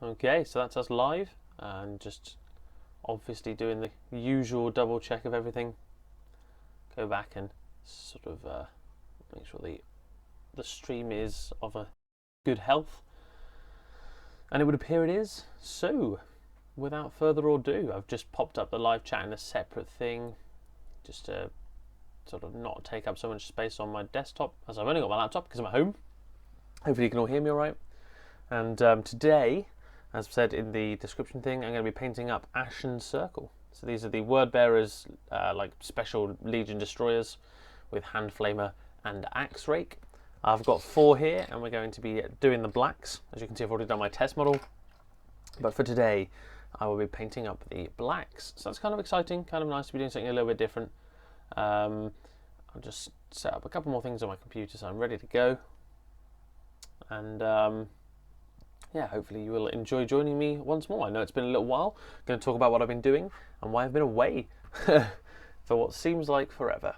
Okay, so that's us live and just obviously doing the usual double check of everything. Go back and sort of make sure the stream is of a good health. And it would appear it is. So, without further ado, I've just popped up the live chat in a separate thing just to sort of not take up so much space on my desktop, as I've only got my laptop because I'm at home. Hopefully you can all hear me all right. And today, as said in the description thing, I'm going to be painting up Ashen Circle. So these are the word bearers, like special Legion destroyers with hand flamer and axe rake. I've got 4 here, and we're going to be doing the blacks. As you can see, I've already done my test model. But for today, I will be painting up the blacks. So that's kind of exciting, kind of nice to be doing something a little bit different. I'll just set up a couple more things on my computer so I'm ready to go. And yeah, hopefully you will enjoy joining me once more. I know it's been a little while. I'm going to talk about what I've been doing and why I've been away for what seems like forever.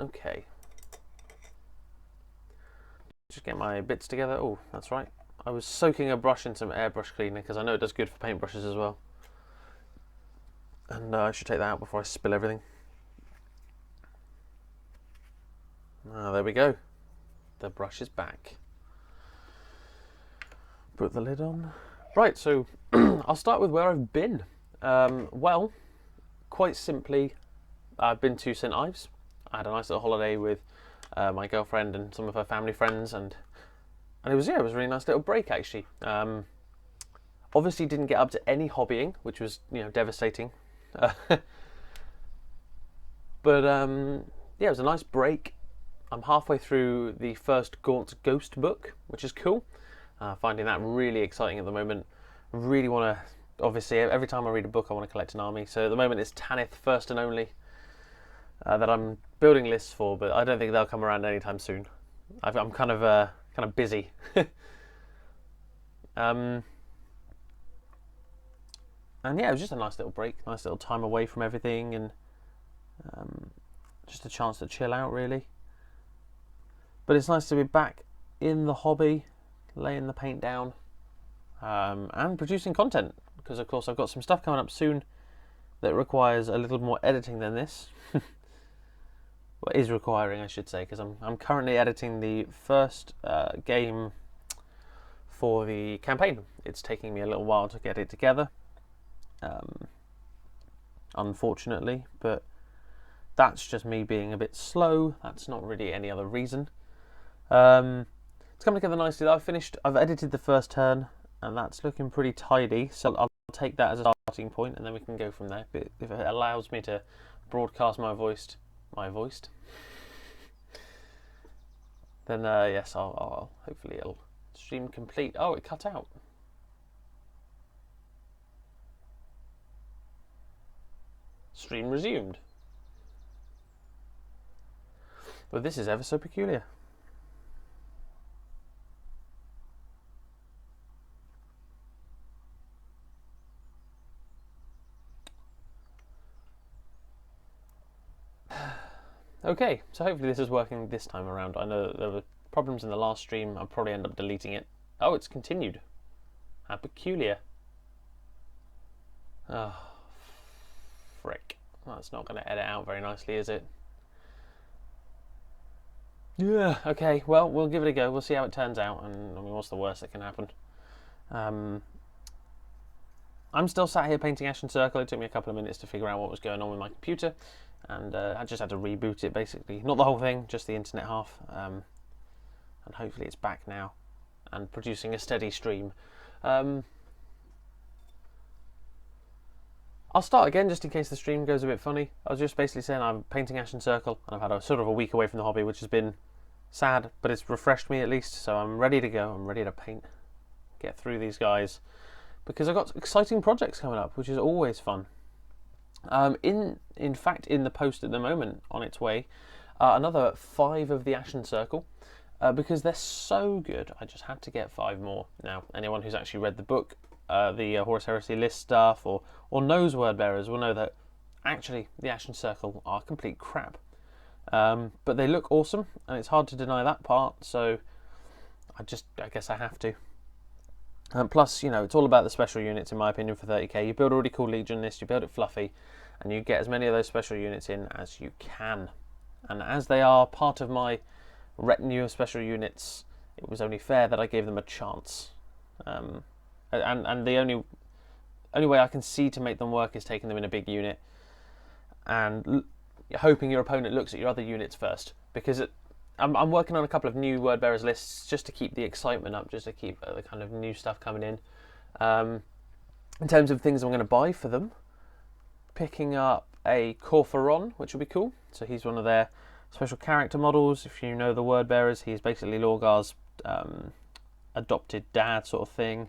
Okay. Just get my bits together. Oh, that's right. I was soaking a brush in some airbrush cleaner because I know it does good for paintbrushes as well. And I should take that out before I spill everything. Ah, there we go. The brush is back. Put the lid on. Right, so I'll start with where I've been. Well, quite simply, I've been to St Ives. I had a nice little holiday with my girlfriend and some of her family friends, and it was a really nice little break actually. Obviously, didn't get up to any hobbying, which was devastating. But yeah, it was a nice break. I'm halfway through the first Gaunt's Ghost book, which is cool. Finding that really exciting at the moment. Really want to, obviously, every time I read a book, I want to collect an army. So at the moment, it's Tanith First and Only that I'm building lists for, but I don't think they'll come around anytime soon. I'm kind of busy. And yeah, it was just a nice little break, nice little time away from everything, and just a chance to chill out, really. But it's nice to be back in the hobby, laying the paint down, and producing content, because of course I've got some stuff coming up soon that requires a little more editing than this. What is requiring, I should say, because I'm currently editing the first game for the campaign. It's taking me a little while to get it together, unfortunately, but that's just me being a bit slow. That's not really any other reason. It's coming together nicely. I've edited the first turn, and that's looking pretty tidy, so I'll take that as a starting point, and then we can go from there. But if it allows me to broadcast my voice, then yes, I'll hopefully it'll stream complete. Oh, it cut out. Stream resumed. Well, this is ever so peculiar. Okay, so hopefully this is working this time around. I know that there were problems in the last stream. I'll probably end up deleting it. Oh, it's continued. How peculiar. Oh, frick. That's not going to edit out very nicely, is it? Yeah, okay, well, we'll give it a go. We'll see how it turns out, and I mean, what's the worst that can happen? I'm still sat here painting Ashen Circle. It took me a couple of minutes to figure out what was going on with my computer, and I just had to reboot it, basically. Not the whole thing, just the internet half, and hopefully it's back now and producing a steady stream. I'll start again just in case the stream goes a bit funny. I was just basically saying I'm painting Ashen Circle, and I've had a sort of a week away from the hobby, which has been sad, but it's refreshed me at least, so I'm ready to go. I'm ready to paint, get through these guys, because I've got exciting projects coming up, which is always fun. In fact, in the post at the moment, on its way, another 5 of the Ashen Circle, because they're so good, I just had to get 5 more. Now, anyone who's actually read the book, the Horus Heresy list stuff, or knows word bearers will know that actually the Ashen Circle are complete crap. But they look awesome, and it's hard to deny that part, so I guess I have to. Plus, you know, it's all about the special units in my opinion for 30k. You build a really cool Legion list, you build it fluffy, and you get as many of those special units in as you can. And as they are part of my retinue of special units, it was only fair that I gave them a chance. And the only way I can see to make them work is taking them in a big unit and hoping your opponent looks at your other units first, because I'm working on a couple of new word bearers lists just to keep the excitement up, just to keep the kind of new stuff coming in. In terms of things I'm going to buy for them, picking up a Corphoron, which will be cool. So he's one of their special character models. If you know the word bearers, he's basically Lorgar's adopted dad sort of thing,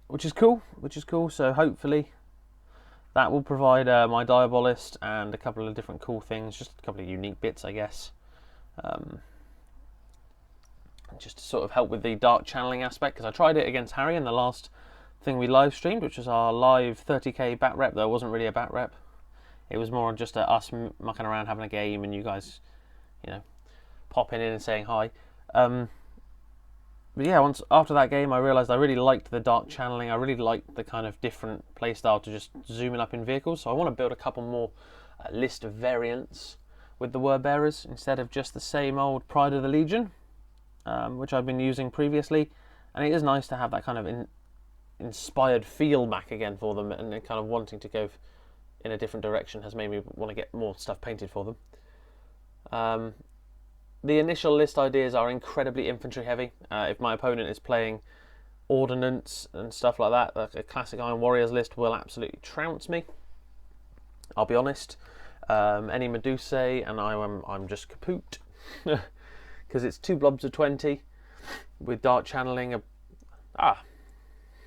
which is cool. So hopefully that will provide my Diabolist and a couple of different cool things, just a couple of unique bits, I guess. Just to sort of help with the dark channeling aspect, because I tried it against Harry in the last thing we live streamed, which was our live 30k bat rep, though it wasn't really a bat rep. It was more just us mucking around having a game and you guys, you know, popping in and saying hi. But yeah, after that game I realised I really liked the dark channeling. I really liked the kind of different playstyle to just zooming up in vehicles. So I want to build a couple more list of variants with the word bearers instead of just the same old Pride of the Legion, which I've been using previously. And it is nice to have that kind of inspired feel back again for them, and kind of wanting to go in a different direction has made me want to get more stuff painted for them. The initial list ideas are incredibly infantry heavy. If my opponent is playing ordnance and stuff like that, like a classic Iron Warriors list will absolutely trounce me. I'll be honest. Any Medusae and I'm just kaput, because it's 2 blobs of 20 with dark channeling.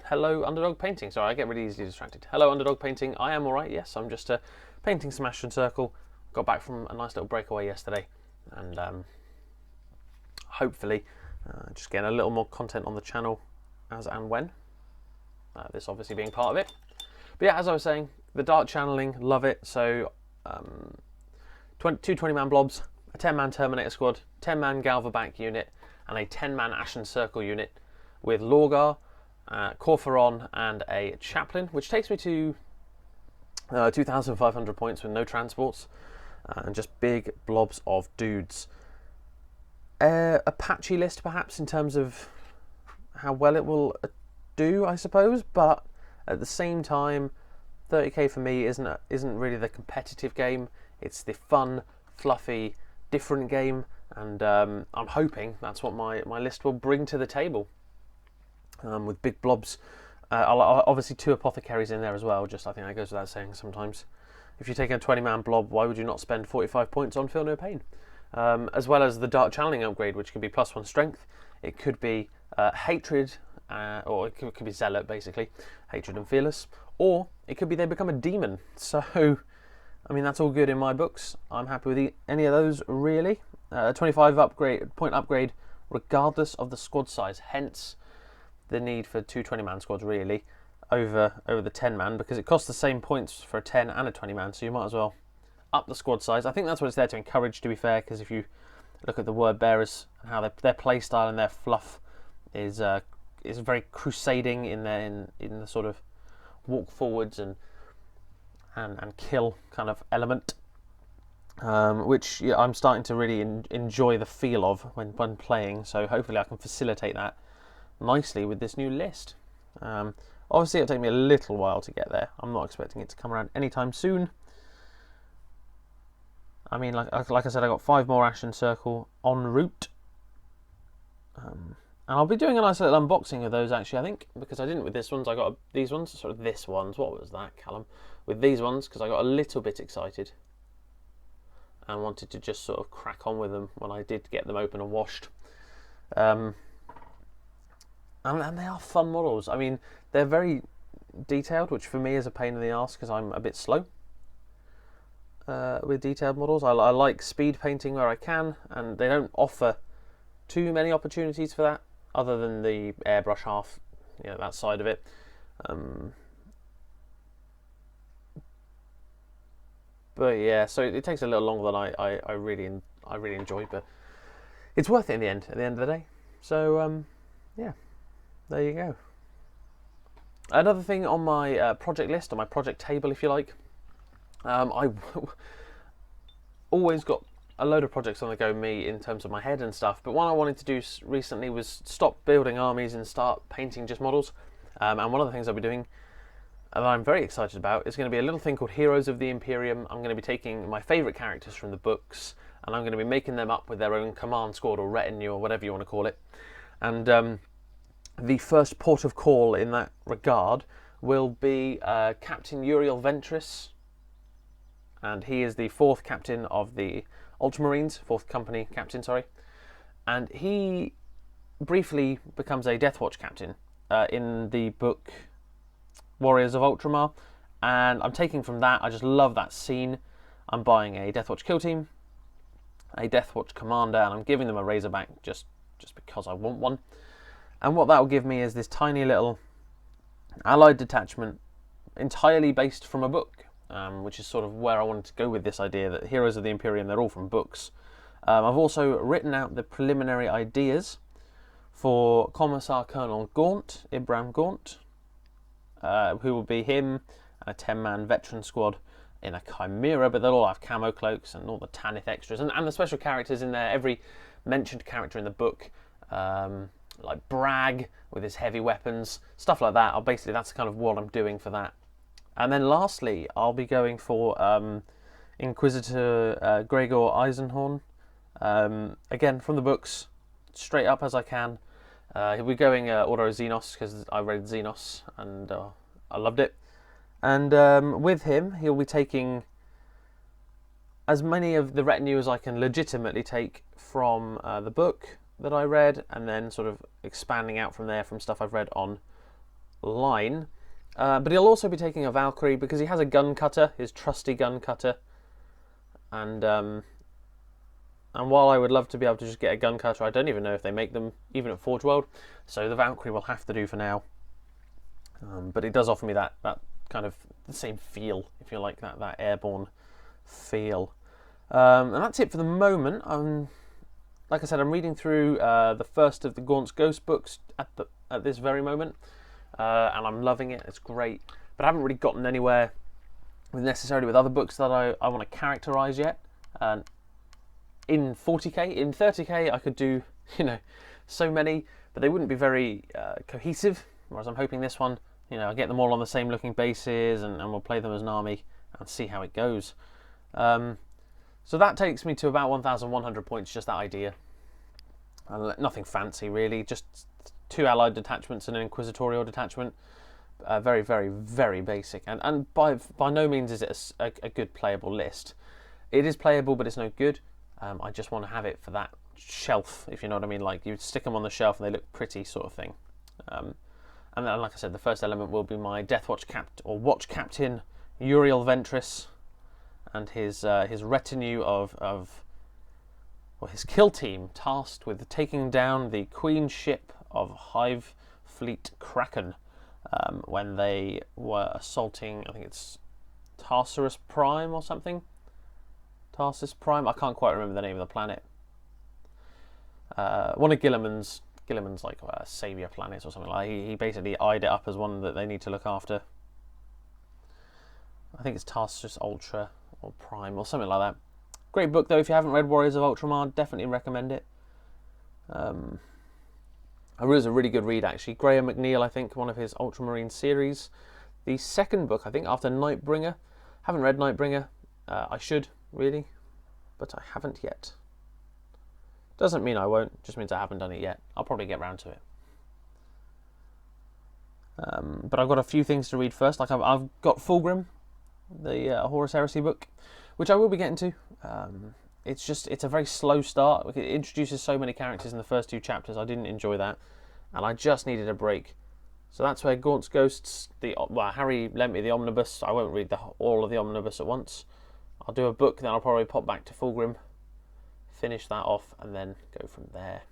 Hello, Underdog Painting. Sorry, I get really easily distracted. Hello, Underdog Painting. I am alright, yes. I'm just painting some Ashen Circle. Got back from a nice little breakaway yesterday, and hopefully just getting a little more content on the channel as and when. This obviously being part of it. But yeah, as I was saying, the dark channeling, love it. So 2 20-man blobs, a 10-man Terminator squad, 10-man Galvaback unit, and a 10-man Ashen Circle unit with Lorgar, Corphoron, and a Chaplain, which takes me to 2,500 points with no transports, and just big blobs of dudes. A patchy list perhaps in terms of how well it will do, I suppose, but at the same time 30k for me isn't really the competitive game. It's the fun, fluffy, different game, and I'm hoping that's what my list will bring to the table, with big blobs. I'll obviously 2 apothecaries in there as well, just I think that goes without saying sometimes. If you're taking a 20-man blob, why would you not spend 45 points on Feel No Pain? As well as the dark channeling upgrade, which could be +1 strength. It could be hatred, or it could be zealot, basically, hatred and fearless, or it could be they become a demon. So, I mean, that's all good in my books. I'm happy with any of those, really. 25 point upgrade, regardless of the squad size. Hence, the need for 2 20-man squads, really, over the 10-man, because it costs the same points for a 10 and a 20-man. So you might as well up the squad size. I think that's what it's there to encourage, to be fair, because if you look at the word bearers and how their play style and their fluff is very crusading in the sort of walk forwards and kill kind of element, which I'm starting to really enjoy the feel of when playing. So hopefully I can facilitate that nicely with this new list. Obviously it'll take me a little while to get there. I'm not expecting it to come around anytime soon. I mean, like I said, I got 5 more Ashen Circle en route, and I'll be doing a nice little unboxing of those, actually, I think, because I didn't with this ones. I got these ones, sort of this ones. What was that, Callum? With these ones, because I got a little bit excited and wanted to just sort of crack on with them when I did get them open and washed. And they are fun models. I mean, they're very detailed, which for me is a pain in the arse because I'm a bit slow with detailed models. I like speed painting where I can, and they don't offer too many opportunities for that, other than the airbrush half, that side of it. But yeah, so it takes a little longer than I really enjoy. But it's worth it in the end. At the end of the day, so yeah, there you go. Another thing on my project list, on my project table, if you like, I always got a load of projects on the go, me, in terms of my head and stuff, but one I wanted to do recently was stop building armies and start painting just models. And one of the things I'll be doing that I'm very excited about is going to be a little thing called Heroes of the Imperium. I'm going to be taking my favourite characters from the books, and I'm going to be making them up with their own command squad or retinue or whatever you want to call it. And the first port of call in that regard will be Captain Uriel Ventress, and he is the 4th captain of the Ultramarines, 4th company captain, sorry. And he briefly becomes a Deathwatch captain in the book Warriors of Ultramar, and I'm taking from that. I just love that scene. I'm buying a Deathwatch kill team, a Deathwatch commander, and I'm giving them a Razorback just because I want one. And what that will give me is this tiny little allied detachment entirely based from a book, which is sort of where I wanted to go with this idea that Heroes of the Imperium, they're all from books. I've also written out the preliminary ideas for Commissar Colonel Gaunt, Ibram Gaunt, who will be him and a 10-man veteran squad in a Chimera, but they'll all have camo cloaks and all the Tanith extras, and the special characters in there, every mentioned character in the book, like Bragg with his heavy weapons, stuff like that. That's kind of what I'm doing for that. And then lastly, I'll be going for Inquisitor Gregor Eisenhorn, again from the books, straight up as I can. He'll be going Ordo Xenos because I read Xenos and I loved it. And with him, he'll be taking as many of the retinue as I can legitimately take from the book that I read, and then sort of expanding out from there from stuff I've read online. But he'll also be taking a Valkyrie because he has a gun cutter, his trusty gun cutter. And while I would love to be able to just get a gun cutter, I don't even know if they make them even at Forge World. So the Valkyrie will have to do for now. But it does offer me that kind of the same feel, if you like, that airborne feel. And that's it for the moment. Like I said, I'm reading through the first of the Gaunt's Ghost books at this very moment. And I'm loving it. It's great. But I haven't really gotten anywhere necessarily with other books that I want to characterise yet. In 40k, in 30k, I could do, so many, but they wouldn't be very cohesive. Whereas I'm hoping this one, I'll get them all on the same looking bases, and we'll play them as an army and see how it goes. So that takes me to about 1,100 points, just that idea. Nothing fancy really, just 2 allied detachments and an inquisitorial detachment. Very, very, very basic, and by no means is it a good playable list. It is playable, but it's no good. I just want to have it for that shelf, if you know what I mean. Like, you stick them on the shelf and they look pretty, sort of thing. And then, like I said, the first element will be my Deathwatch Watch Captain Uriel Ventress and his retinue of his kill team tasked with taking down the Queen ship of Hive Fleet Kraken when they were assaulting, I think it's Tartarus Prime or something. Tarsus Prime, I can't quite remember the name of the planet. One of Gilliman's like saviour planets or something like that. He basically eyed it up as one that they need to look after. I think it's Tarsus Ultra or Prime or something like that. Great book though. If you haven't read Warriors of Ultramar, definitely recommend it. It was a really good read actually. Graham McNeil, I think, one of his Ultramarine series. The second book, I think, after Nightbringer. Haven't read Nightbringer. I should, really, but I haven't yet. Doesn't mean I won't, just means I haven't done it yet. I'll probably get round to it. But I've got a few things to read first. Like I've got Fulgrim, the Horus Heresy book, which I will be getting to. It's a very slow start. It introduces so many characters in the first 2 chapters. I didn't enjoy that, and I just needed a break. So that's where Gaunt's Ghosts, Harry lent me the omnibus. I won't read all of the omnibus at once. I'll do a book, then I'll probably pop back to Fulgrim, finish that off, and then go from there.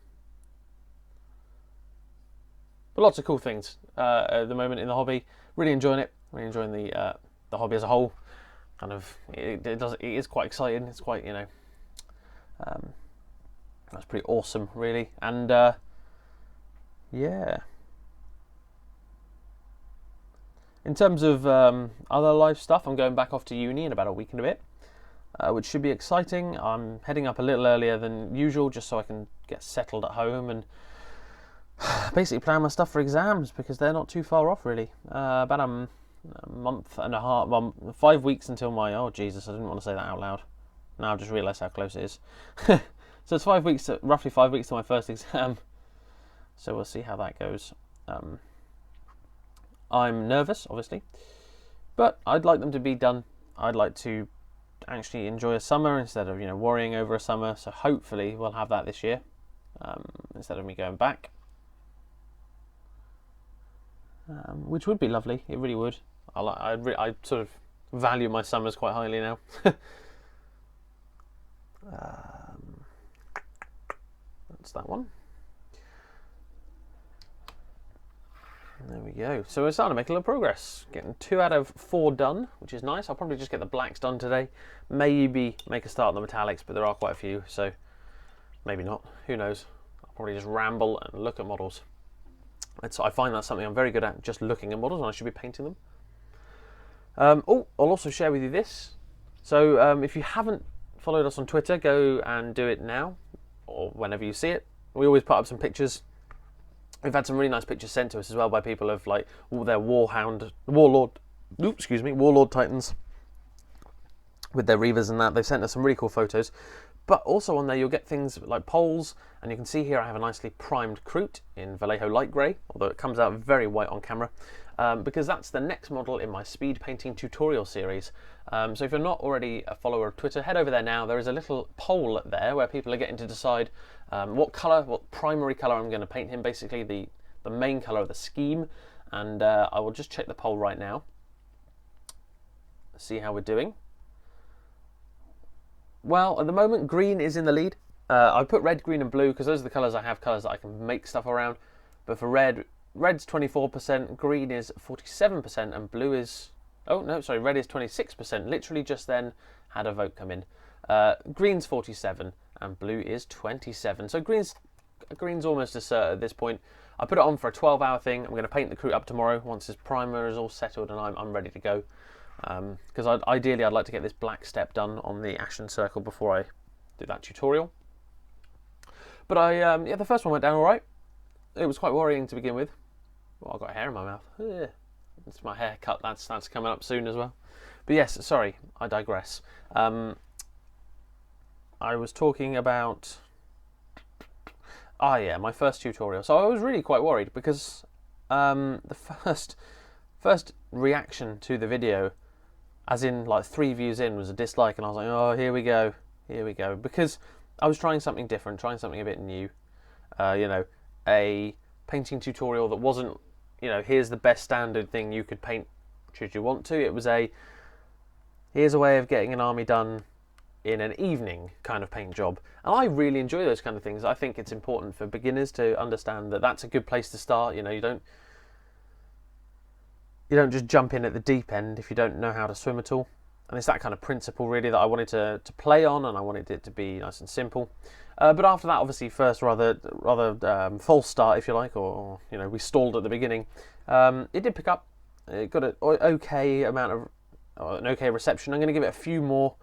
But lots of cool things at the moment in the hobby. Really enjoying it. Really enjoying the hobby as a whole. Kind of, it is quite exciting. It's quite, That's pretty awesome, really. And yeah. In terms of other life stuff, I'm going back off to uni in about a week and a bit, which should be exciting. I'm heading up a little earlier than usual just so I can get settled at home and basically plan my stuff for exams, because they're not too far off, really. About a month and a half, well, 5 weeks until my, oh Jesus, I didn't want to say that out loud. Now I've just realised how close it is. So it's 5 weeks, roughly 5 weeks to my first exam. So we'll see how that goes. I'm nervous, obviously, but I'd like them to be done. I'd like to actually enjoy a summer instead of, worrying over a summer. So hopefully we'll have that this year, instead of me going back, which would be lovely. It really would. I sort of value my summers quite highly now. That's that one. There we go. So we're starting to make a little progress. Getting 2 out of 4 done, which is nice. I'll probably just get the blacks done today. Maybe make a start on the metallics, but there are quite a few, so maybe not. Who knows? I'll probably just ramble and look at models. I find that's something I'm very good at, just looking at models, and I should be painting them. I'll also share with you this. So if you haven't followed us on Twitter, go and do it now, or whenever you see it. We always put up some pictures. We've had some really nice pictures sent to us as well by people of like all their warlord titans with their reavers and that. They've sent us some really cool photos. But also on there you'll get things like poles, and you can see here I have a nicely primed Kroot in Vallejo light grey, although it comes out very white on camera, because that's the next model in my speed painting tutorial series. So if you're not already a follower of Twitter, head over there now. There is a little poll there where people are getting to decide what primary colour I'm going to paint him, basically the main colour of the scheme, and I will just check the poll right now, see how we're doing. Well, at the moment, green is in the lead. I put red, green and blue because those are the colours I have, colours that I can make stuff around. But for red's 24%, green is 47%, and blue is... oh, no, sorry, red is 26%. Literally just then had a vote come in. Green's 47% and blue is 27%. So green's almost a cert at this point. I put it on for a 12-hour thing. I'm going to paint the Kroot up tomorrow once his primer is all settled and I'm ready to go. Because ideally I'd like to get this black step done on the Ashen circle before I do that tutorial. But yeah, the first one went down all right. It was quite worrying to begin with. Well, I've got hair in my mouth. Ugh. It's my haircut. That's coming up soon as well. But yes, sorry, I digress. I was talking about... yeah, my first tutorial. So I was really quite worried because the first reaction to the video, as in like 3 views in, was a dislike, and I was like, oh, here we go, because I was trying something different, trying something a bit new. A painting tutorial that wasn't, here's the best standard thing you could paint should you want to. It was here's a way of getting an army done in an evening kind of paint job. And I really enjoy those kind of things. I think it's important for beginners to understand that that's a good place to start. You don't just jump in at the deep end if you don't know how to swim at all. And it's that kind of principle really that I wanted to play on, and I wanted it to be nice and simple. But after that, obviously, first rather false start, if you like, or we stalled at the beginning. It did pick up. It got an okay reception. I'm going to give it a few more,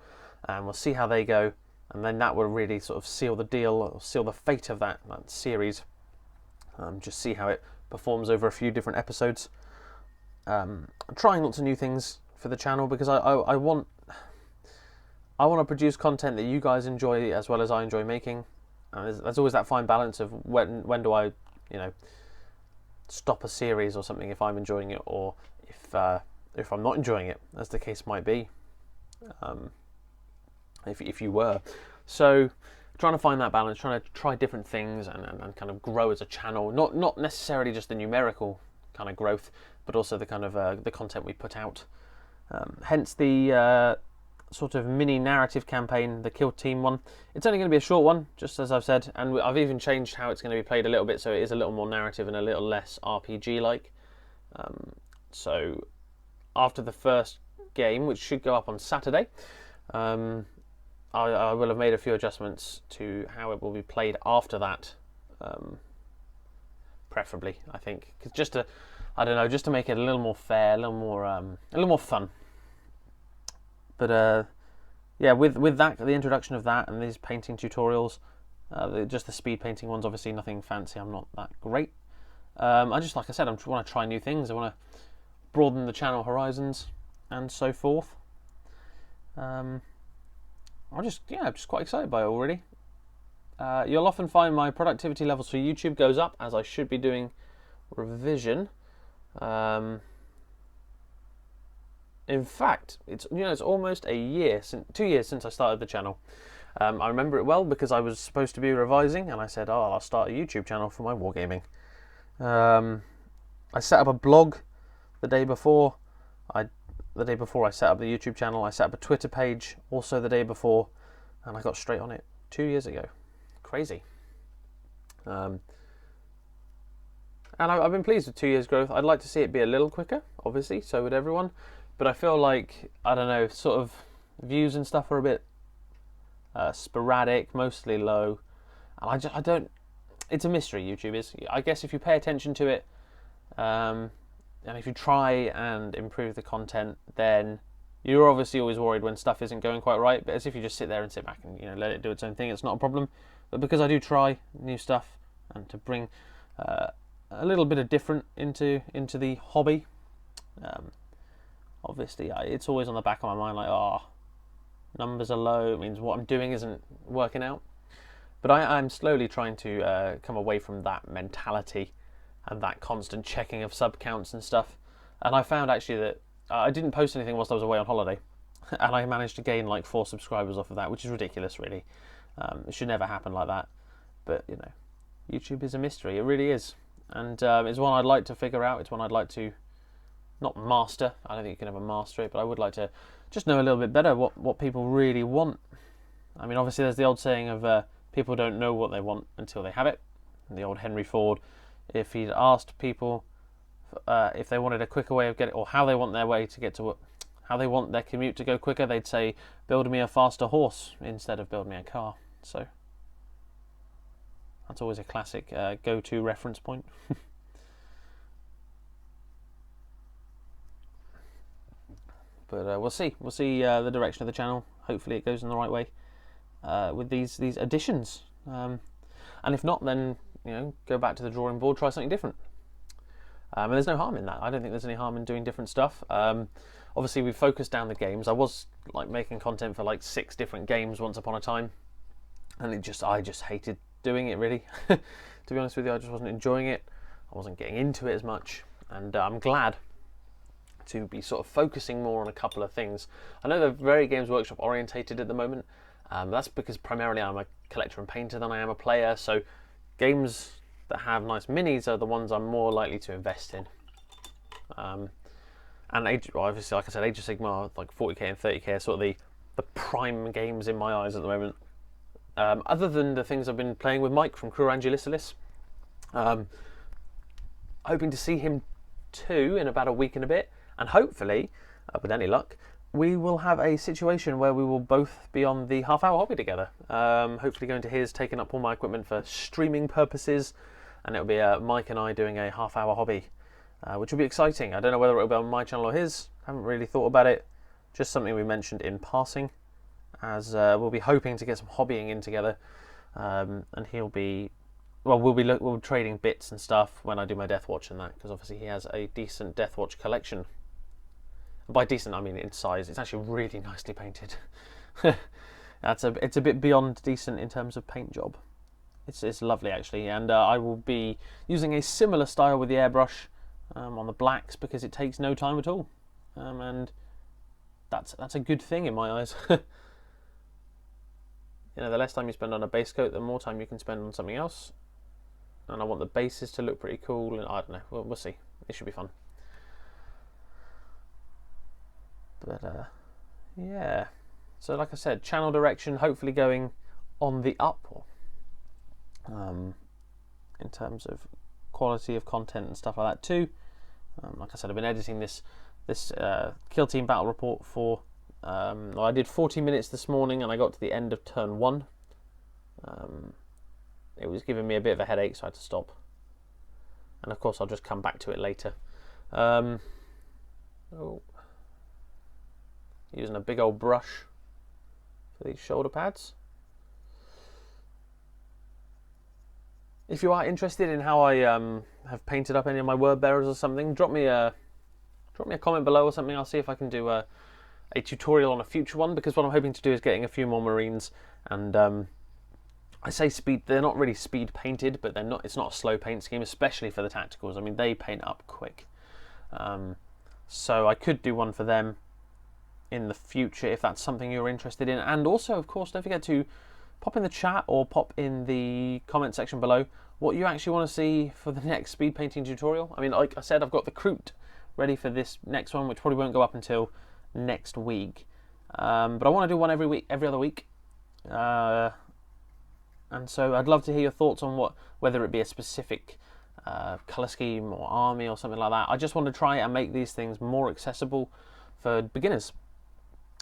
and we'll see how they go. And then that will really sort of seal the deal, or seal the fate of that series. Just see how it performs over a few different episodes. I'm trying lots of new things for the channel because I want to produce content that you guys enjoy as well as I enjoy making. And there's always that fine balance of when do I stop a series or something if I'm enjoying it, or if I'm not enjoying it, as the case might be. If you were. So trying to find that balance, trying to try different things and kind of grow as a channel, not necessarily just the numerical kind of growth, but also the kind of the content we put out. Hence the sort of mini narrative campaign, the Kill Team one. It's only going to be a short one, just as I've said, and I've even changed how it's going to be played a little bit, so it is a little more narrative and a little less RPG-like. So after the first game, which should go up on Saturday, I will have made a few adjustments to how it will be played after that, preferably, I think, because just to, I don't know, just to make it a little more fair, a little more fun. But yeah, with that, the introduction of that and these painting tutorials, just the speed painting ones, obviously nothing fancy. I'm not that great. I just, like I said, I want to try new things. I want to broaden the channel horizons and so forth. I'm just quite excited by it already. You'll often find my productivity levels for YouTube goes up as I should be doing revision. In fact, it's almost a year, 2 years since I started the channel. I remember it well because I was supposed to be revising, and I said, "Oh, I'll start a YouTube channel for my wargaming." I set up a blog the day before. The day before I set up the YouTube channel, I set up a Twitter page also the day before, and I got straight on it 2 years ago. Crazy. And I've been pleased with 2 years growth. I'd like to see it be a little quicker, obviously, so would everyone. But I feel like, I don't know, sort of views and stuff are a bit sporadic, mostly low. And I don't, it's a mystery, YouTube is. I guess if you pay attention to it, and if you try and improve the content, then you're obviously always worried when stuff isn't going quite right. But as if you just sit there and sit back and let it do its own thing, it's not a problem. But because I do try new stuff and to bring a little bit of different into the hobby, obviously it's always on the back of my mind, like, oh, numbers are low, it means what I'm doing isn't working out. But I'm slowly trying to come away from that mentality and that constant checking of sub counts and stuff. And I found actually that I didn't post anything whilst I was away on holiday, and I managed to gain like 4 subscribers off of that, which is ridiculous, really. It should never happen like that. But YouTube is a mystery. It really is, and it's one I'd like to figure out. It's one I'd like to not master. I don't think you can ever master it, but I would like to just know a little bit better what people really want. I mean, obviously, there's the old saying of people don't know what they want until they have it. And the old Henry Ford, if he'd asked people if they wanted a quicker way of getting, or how they want their way to get to work, how they want their commute to go quicker, they'd say, "Build me a faster horse instead of build me a car." So that's always a classic go-to reference point. But we'll see. We'll see the direction of the channel. Hopefully, it goes in the right way with these additions. And if not, then go back to the drawing board, try something different. And there's no harm in that. I don't think there's any harm in doing different stuff. Obviously, we've focused down the games. I was like making content for like 6 different games once upon a time, and I just hated doing it, really. To be honest with you, I just wasn't enjoying it. I wasn't getting into it as much, and I'm glad to be sort of focusing more on a couple of things. I know they're very Games Workshop orientated at the moment. That's because primarily I'm a collector and painter than I am a player, so games that have nice minis are the ones I'm more likely to invest in. And obviously, like I said, Age of Sigmar, like 40k and 30k are sort of the prime games in my eyes at the moment. Other than the things I've been playing with Mike from Crew Angulicilis. Hoping to see him too in about a week and a bit. And hopefully, with any luck, we will have a situation where we will both be on the half-hour hobby together. Hopefully going to his, taking up all my equipment for streaming purposes, and it'll be Mike and I doing a half-hour hobby, which will be exciting. I don't know whether it'll be on my channel or his. Haven't really thought about it. Just something we mentioned in passing, as we'll be hoping to get some hobbying in together, and he'll be... Well, we'll be trading bits and stuff when I do my Deathwatch and that, because obviously he has a decent Deathwatch collection. By decent, I mean in size. It's actually really nicely painted. It's a bit beyond decent in terms of paint job. It's lovely, actually, and I will be using a similar style with the airbrush on the blacks, because it takes no time at all, and that's a good thing in my eyes. The less time you spend on a base coat, the more time you can spend on something else. And I want the bases to look pretty cool, and I don't know. We'll see. It should be fun. But yeah, so like I said, channel direction hopefully going on the up, in terms of quality of content and stuff like that too. Like I said, I've been editing this Kill Team battle report for Well, I did 40 minutes this morning and I got to the end of turn 1. It was giving me a bit of a headache, so I had to stop. And of course I'll just come back to it later. Using a big old brush for these shoulder pads. If you are interested in how I have painted up any of my word bearers or something, drop me a comment below or something. I'll see if I can do a tutorial on a future one, because what I'm hoping to do is getting a few more Marines. And I say speed, they're not really speed painted, but it's not a slow paint scheme, especially for the tacticals. I mean, they paint up quick. So I could do one for them in the future if that's something you're interested in. And also, of course, don't forget to pop in the chat or pop in the comment section below what you actually want to see for the next speed painting tutorial. I mean, like I said, I've got the Crute ready for this next one, which probably won't go up until next week. But I want to do one every other week. And so I'd love to hear your thoughts on whether it be a specific colour scheme or army or something like that. I just want to try and make these things more accessible for beginners.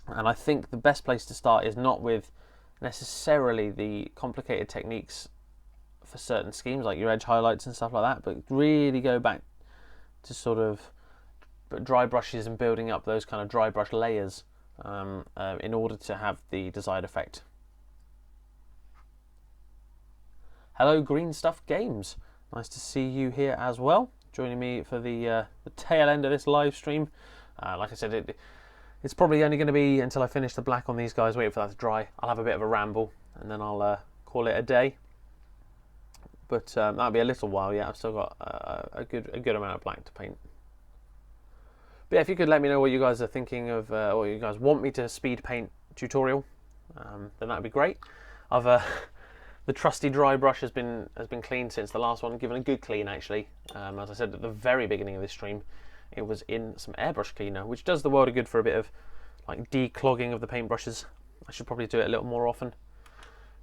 And I think the best place to start is not with necessarily the complicated techniques for certain schemes like your edge highlights and stuff like that, but really go back to sort of dry brushes and building up those kind of dry brush layers in order to have the desired effect. Hello Green Stuff Games, nice to see you here as well, joining me for the tail end of this live stream. Like I said, it's probably only going to be until I finish the black on these guys, waiting for that to dry. I'll have a bit of a ramble and then I'll call it a day. But that'll be a little while yet. I've still got a good amount of black to paint. But yeah, if you could let me know what you guys are thinking of, what you guys want me to speed paint tutorial, then that'd be great. The trusty dry brush has been cleaned since the last one, given a good clean actually. As I said at the very beginning of this stream, it was in some airbrush cleaner, which does the world of good for a bit of like declogging of the paintbrushes. I should probably do it a little more often.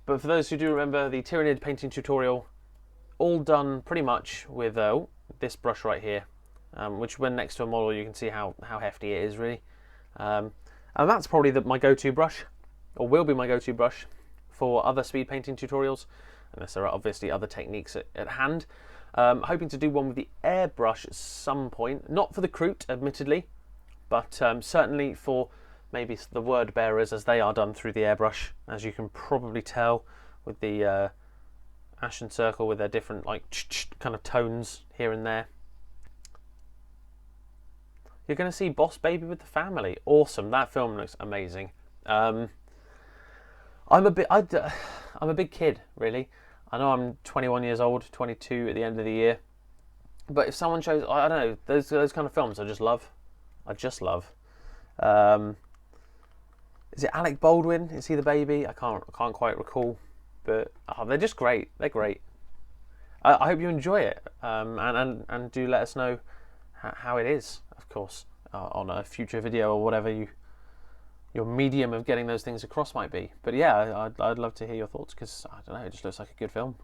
But for those who do remember, the Tyranid painting tutorial, all done pretty much with this brush right here, which when next to a model you can see how hefty it is really. And that's probably my go-to brush, or will be my go-to brush for other speed painting tutorials, unless there are obviously other techniques at hand. Hoping to do one with the airbrush at some point, not for the Crute admittedly, but certainly for maybe the word bearers as they are done through the airbrush, as you can probably tell with the Ashen circle with their different like kind of tones here and there. You're going to see Boss Baby with the family. Awesome, that film looks amazing. I'm a big kid really. I know I'm 21 years old, 22 at the end of the year. But if someone shows, I don't know, those kind of films I just love. Is it Alec Baldwin? Is he the baby? I can't quite recall. But they're just great. They're great. I hope you enjoy it. And do let us know how it is, of course, on a future video or whatever your medium of getting those things across might be. But yeah, I'd love to hear your thoughts, because I don't know, it just looks like a good film.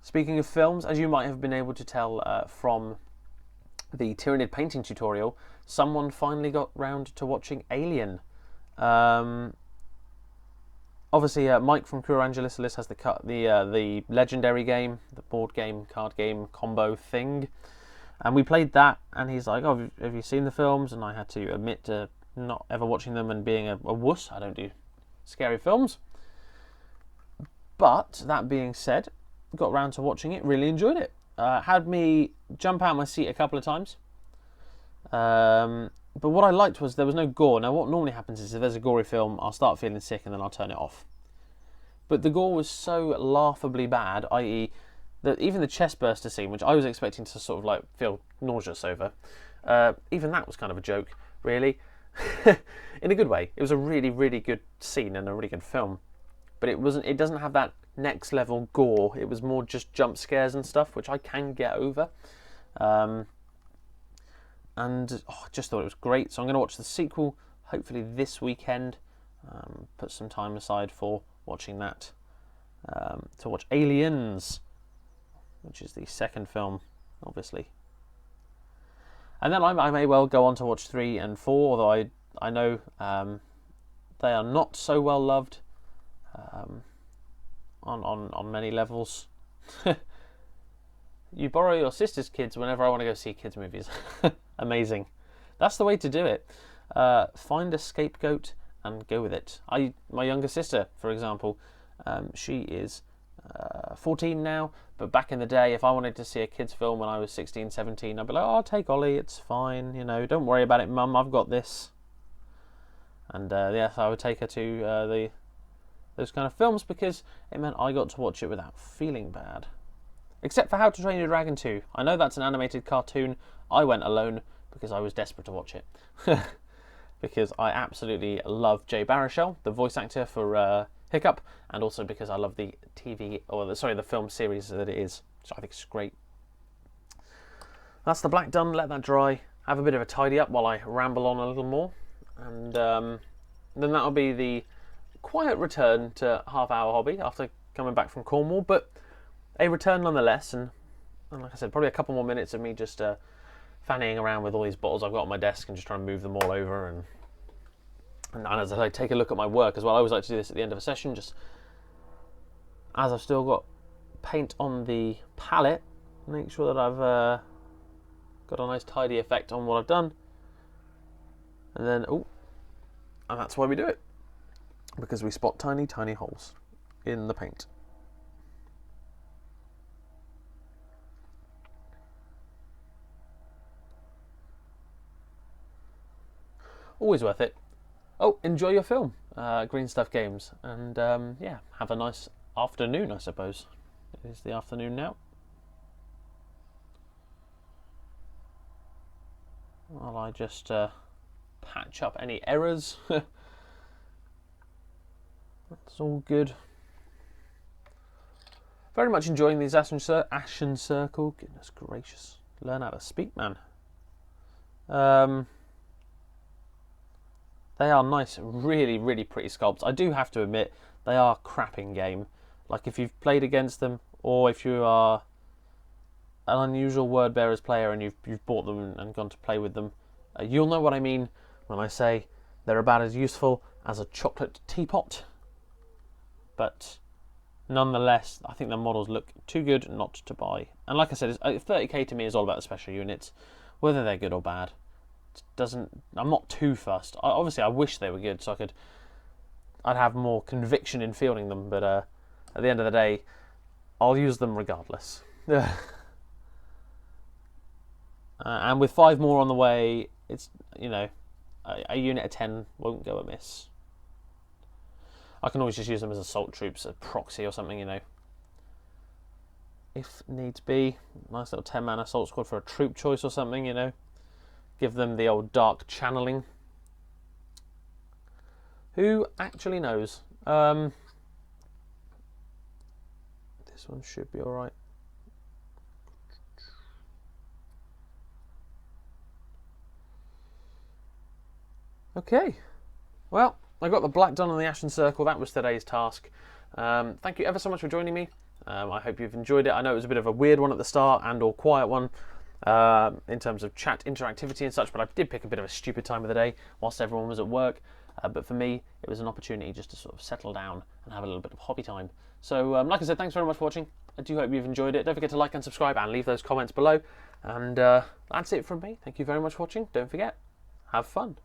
Speaking of films, as you might have been able to tell from the Tyranid painting tutorial, someone finally got round to watching Alien. Obviously, Mike from Cura Angelisalis has the legendary game, the board game, card game combo thing. And we played that, and he's like, "Oh, have you seen the films?" And I had to admit to not ever watching them and being a wuss. I don't do scary films. But that being said, got round to watching it, really enjoyed it. Had me jump out of my seat a couple of times. But what I liked was there was no gore. Now, what normally happens is if there's a gory film, I'll start feeling sick and then I'll turn it off. But the gore was so laughably bad, i.e., that even the chest burster scene, which I was expecting to sort of like feel nauseous over, even that was kind of a joke, really. In a good way. It was a really, really good scene and a really good film. But it doesn't have that next level gore. It was more just jump scares and stuff, which I can get over. And I just thought it was great. So I'm going to watch the sequel hopefully this weekend. Put some time aside for watching that. To watch Aliens, which is the second film, obviously. And then I may well go on to watch 3 and 4, although I know they are not so well loved on many levels. You borrow your sister's kids whenever I want to go see kids' movies. Amazing. That's the way to do it. Find a scapegoat and go with it. My younger sister, for example, she is 14 now, but back in the day, if I wanted to see a kids' film when I was 16, 17, I'd be like, oh, I'll take Ollie, it's fine, you know, don't worry about it, Mum, I've got this. And yes, I would take her to those kind of films because it meant I got to watch it without feeling bad. Except for How to Train Your Dragon 2. I know that's an animated cartoon. I went alone because I was desperate to watch it. Because I absolutely love Jay Baruchel, the voice actor for Hiccup, and also because I love the the film series that it is. So I think it's great. That's the black done. Let that dry. Have a bit of a tidy up while I ramble on a little more, and then that'll be the quiet return to half-hour hobby after coming back from Cornwall, but a return nonetheless. And like I said, probably a couple more minutes of me just fannying around with all these bottles I've got on my desk and just trying to move them all over, and as I take a look at my work as well. I always like to do this at the end of a session, just as I've still got paint on the palette, make sure that I've got a nice tidy effect on what I've done, and then and that's why we do it, because we spot tiny holes in the paint. Always worth it. Enjoy your film, Green Stuff Games, and yeah, have a nice afternoon, I suppose. It is the afternoon now. While I just patch up any errors. That's all good. Very much enjoying these Ashen Circle. Goodness gracious. Learn how to speak, man. They are nice, really, really pretty sculpts. I do have to admit, they are crap in game. Like, if you've played against them, or if you are an unusual word bearers player and you've bought them and gone to play with them, you'll know what I mean when I say they're about as useful as a chocolate teapot. But nonetheless, I think the models look too good not to buy. And like I said, 30k to me is all about the special units, whether they're good or bad. I'm not too fussed. Obviously, I wish they were good so I'd have more conviction in fielding them, but at the end of the day, I'll use them regardless. And with 5 more on the way, it's, you know, a unit of 10 won't go amiss. I can always just use them as assault troops, a proxy or something, you know, if needs be. Nice little 10-man assault squad for a troop choice or something, you know. Give them the old dark channeling. Who actually knows? This one should be alright. Okay. Well, I got the black done on the Ashen Circle. That was today's task. Thank you ever so much for joining me. I hope you've enjoyed it. I know it was a bit of a weird one at the start and or quiet one. In terms of chat interactivity and such, but I did pick a bit of a stupid time of the day whilst everyone was at work, but for me it was an opportunity just to sort of settle down and have a little bit of hobby time. So like I said, thanks very much for watching. I do hope you've enjoyed it. Don't forget to like and subscribe and leave those comments below, and that's it from me. Thank you very much for watching. Don't forget, have fun.